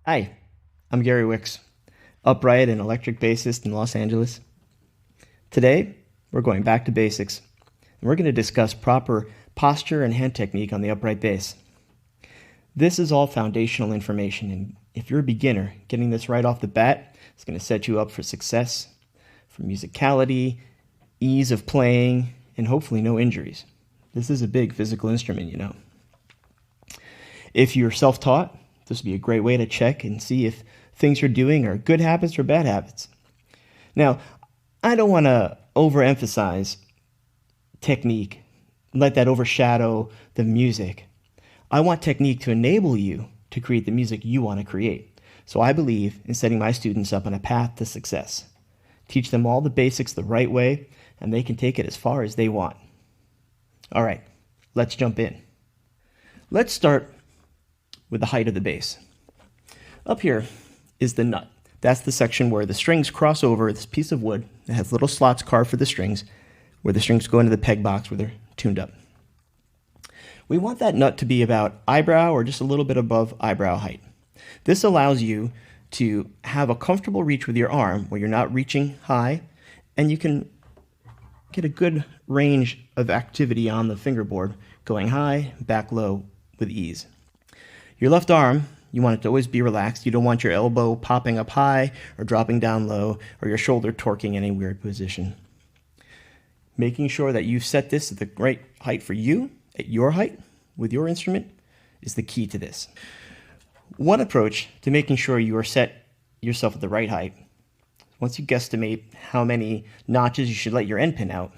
Hi, I'm Gary Wicks, upright and electric bassist in Los Angeles. Today, we're going back to basics, and we're going to discuss proper posture and hand technique on the upright bass. This is all foundational information, and if you're a beginner, getting this right off the bat is going to set you up for success, for musicality, ease of playing, and hopefully no injuries. This is a big physical instrument, you know. If you're self-taught, this would be a great way to check and see if things you're doing are good habits or bad habits. Now, I don't want to overemphasize technique, let that overshadow the music. I want technique to enable you to create the music you want to create. So I believe in setting my students up on a path to success. Teach them all the basics the right way, and they can take it as far as they want. All right, let's jump in. Let's start with the height of the bass. Up here is the nut. That's the section where the strings cross over this piece of wood that has little slots carved for the strings, where the strings go into the peg box where they're tuned up. We want that nut to be about eyebrow or just a little bit above eyebrow height. This allows you to have a comfortable reach with your arm where you're not reaching high, and you can get a good range of activity on the fingerboard, going high, back low with ease. Your left arm, you want it to always be relaxed. You don't want your elbow popping up high or dropping down low, or your shoulder torquing in any weird position. Making sure that you set this at the right height for you, at your height, with your instrument, is the key to this. One approach to making sure you are set yourself at the right height, once you guesstimate how many notches you should let your end pin out,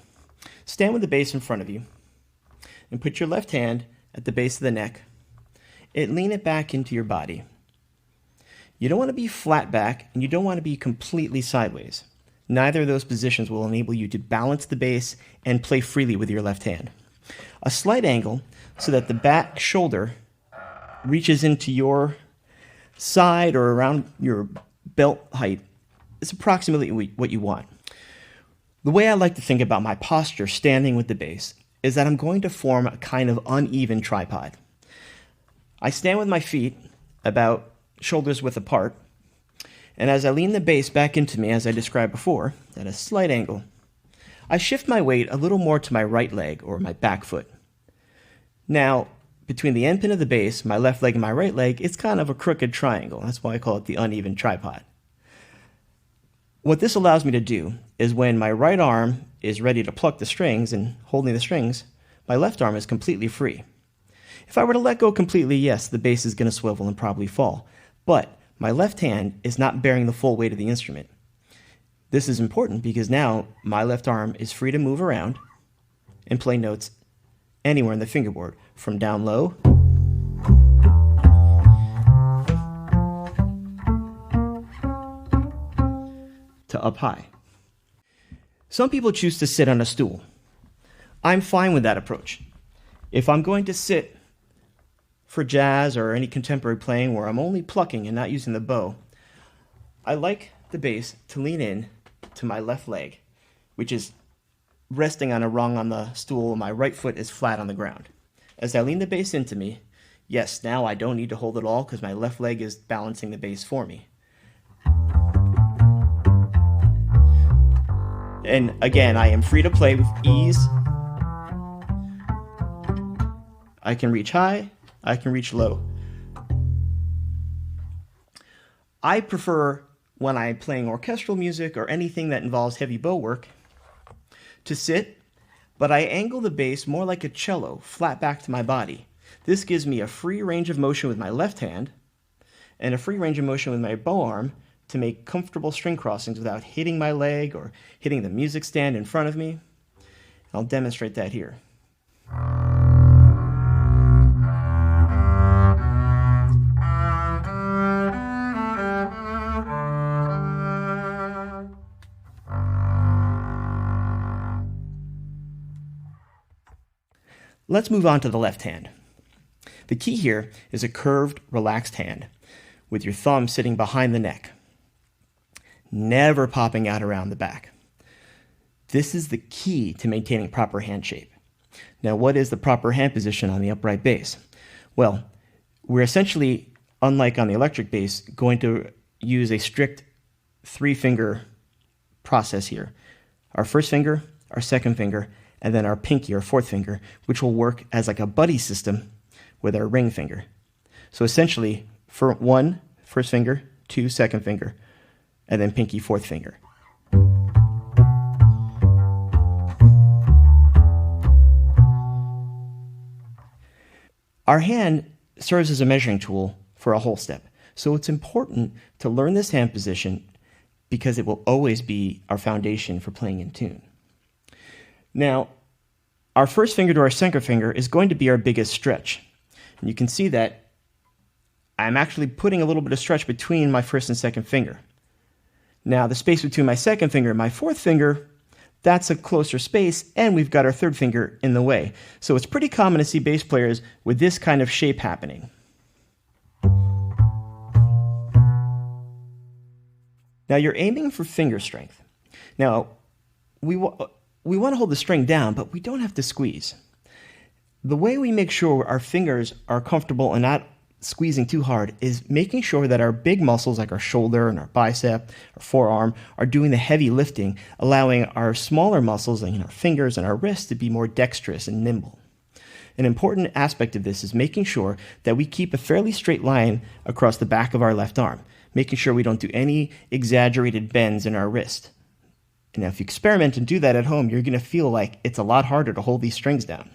stand with the bass in front of you and put your left hand at the base of the neck and lean it back into your body. You don't want to be flat back, and you don't want to be completely sideways. Neither of those positions will enable you to balance the bass and play freely with your left hand. A slight angle so that the back shoulder reaches into your side or around your belt height is approximately what you want. The way I like to think about my posture standing with the bass is that I'm going to form a kind of uneven tripod. I stand with my feet about shoulders width apart, and as I lean the bass back into me, as I described before, at a slight angle, I shift my weight a little more to my right leg or my back foot. Now, between the end pin of the bass, my left leg and my right leg, it's kind of a crooked triangle. That's why I call it the uneven tripod. What this allows me to do is when my right arm is ready to pluck the strings and holding the strings, my left arm is completely free. If I were to let go completely, yes, the bass is going to swivel and probably fall. But my left hand is not bearing the full weight of the instrument. This is important because now my left arm is free to move around and play notes anywhere in the fingerboard, from down low to up high. Some people choose to sit on a stool. I'm fine with that approach. If I'm going to sit for jazz or any contemporary playing where I'm only plucking and not using the bow, I like the bass to lean in to my left leg, which is resting on a rung on the stool. My right foot is flat on the ground. As I lean the bass into me, yes, now I don't need to hold it all because my left leg is balancing the bass for me. And again, I am free to play with ease. I can reach high, I can reach low. I prefer, when I'm playing orchestral music or anything that involves heavy bow work, to sit, but I angle the bass more like a cello, flat back to my body. This gives me a free range of motion with my left hand and a free range of motion with my bow arm to make comfortable string crossings without hitting my leg or hitting the music stand in front of me. I'll demonstrate that here. Let's move on to the left hand. The key here is a curved, relaxed hand with your thumb sitting behind the neck, never popping out around the back. This is the key to maintaining proper hand shape. Now, what is the proper hand position on the upright bass? Well, we're essentially unlike on the electric bass, going to use a strict 3-finger process here. Our first finger, our second finger, and then our pinky or fourth finger, which will work as like a buddy system with our ring finger. So essentially, for 1, first finger, 2, second finger, and then pinky, fourth finger. Our hand serves as a measuring tool for a whole step. So it's important to learn this hand position because it will always be our foundation for playing in tune. Now, our first finger to our second finger is going to be our biggest stretch. And you can see that I'm actually putting a little bit of stretch between my first and second finger. Now, the space between my second finger and my fourth finger, that's a closer space, and we've got our third finger in the way. So it's pretty common to see bass players with this kind of shape happening. Now, you're aiming for finger strength. Now, we want to hold the string down, but we don't have to squeeze. The way we make sure our fingers are comfortable and not squeezing too hard is making sure that our big muscles like our shoulder and our bicep, our forearm, are doing the heavy lifting, allowing our smaller muscles like our fingers and our wrists to be more dexterous and nimble. An important aspect of this is making sure that we keep a fairly straight line across the back of our left arm, making sure we don't do any exaggerated bends in our wrist. And if you experiment and do that at home, you're going to feel like it's a lot harder to hold these strings down.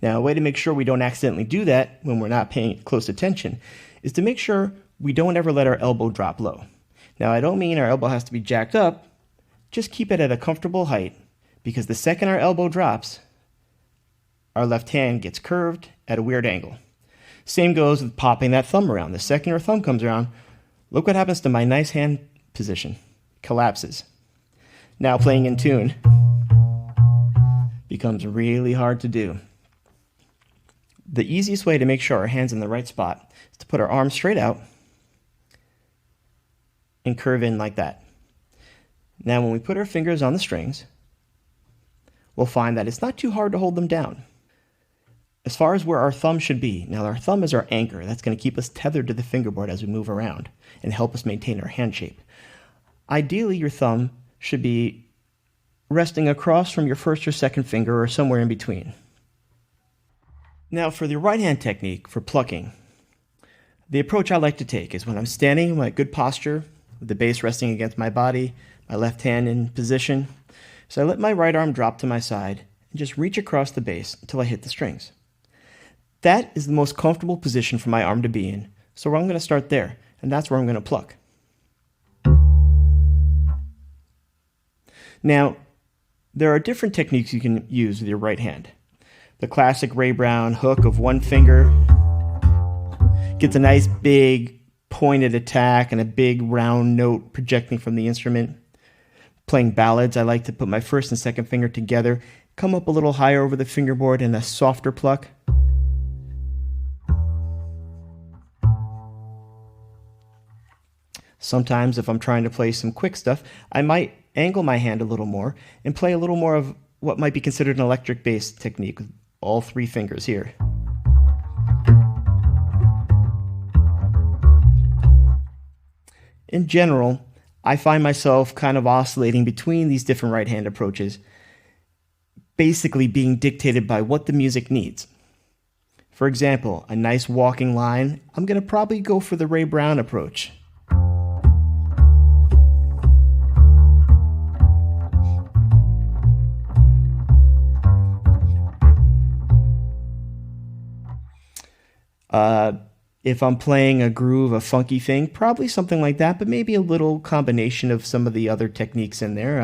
Now, a way to make sure we don't accidentally do that when we're not paying close attention is to make sure we don't ever let our elbow drop low. Now, I don't mean our elbow has to be jacked up. Just keep it at a comfortable height, because the second our elbow drops, our left hand gets curved at a weird angle. Same goes with popping that thumb around. The second your thumb comes around, look what happens to my nice hand position. Collapses. Now playing in tune becomes really hard to do. The easiest way to make sure our hand's in the right spot is to put our arms straight out and curve in like that. Now when we put our fingers on the strings, we'll find that it's not too hard to hold them down. As far as where our thumb should be, now our thumb is our anchor. That's going to keep us tethered to the fingerboard as we move around and help us maintain our hand shape. Ideally, your thumb should be resting across from your first or second finger or somewhere in between. Now for the right hand technique for plucking, the approach I like to take is when I'm standing in my good posture, with the bass resting against my body, my left hand in position, so I let my right arm drop to my side and just reach across the bass until I hit the strings. That is the most comfortable position for my arm to be in, so I'm going to start there, and that's where I'm going to pluck. Now, there are different techniques you can use with your right hand. The classic Ray Brown hook of one finger gets a nice big pointed attack and a big round note projecting from the instrument. Playing ballads, I like to put my first and second finger together, come up a little higher over the fingerboard and a softer pluck. Sometimes if I'm trying to play some quick stuff, I might angle my hand a little more and play a little more of what might be considered an electric bass technique with all 3 fingers here. In general, I find myself kind of oscillating between these different right hand approaches, basically being dictated by what the music needs. For example, a nice walking line, I'm going to probably go for the Ray Brown approach. If I'm playing a groove, a funky thing, probably something like that, but maybe a little combination of some of the other techniques in there,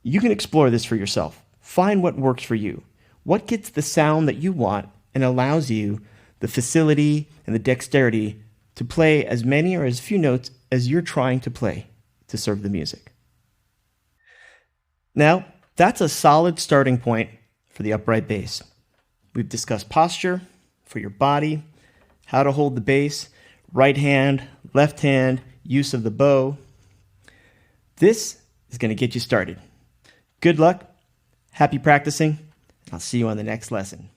You can explore this for yourself. Find what works for you. What gets the sound that you want and allows you the facility and the dexterity to play as many or as few notes as you're trying to play to serve the music. Now, that's a solid starting point for the upright bass. We've discussed posture for your body, how to hold the bass, right hand, left hand, use of the bow. This is going to get you started. Good luck, happy practicing, I'll see you on the next lesson.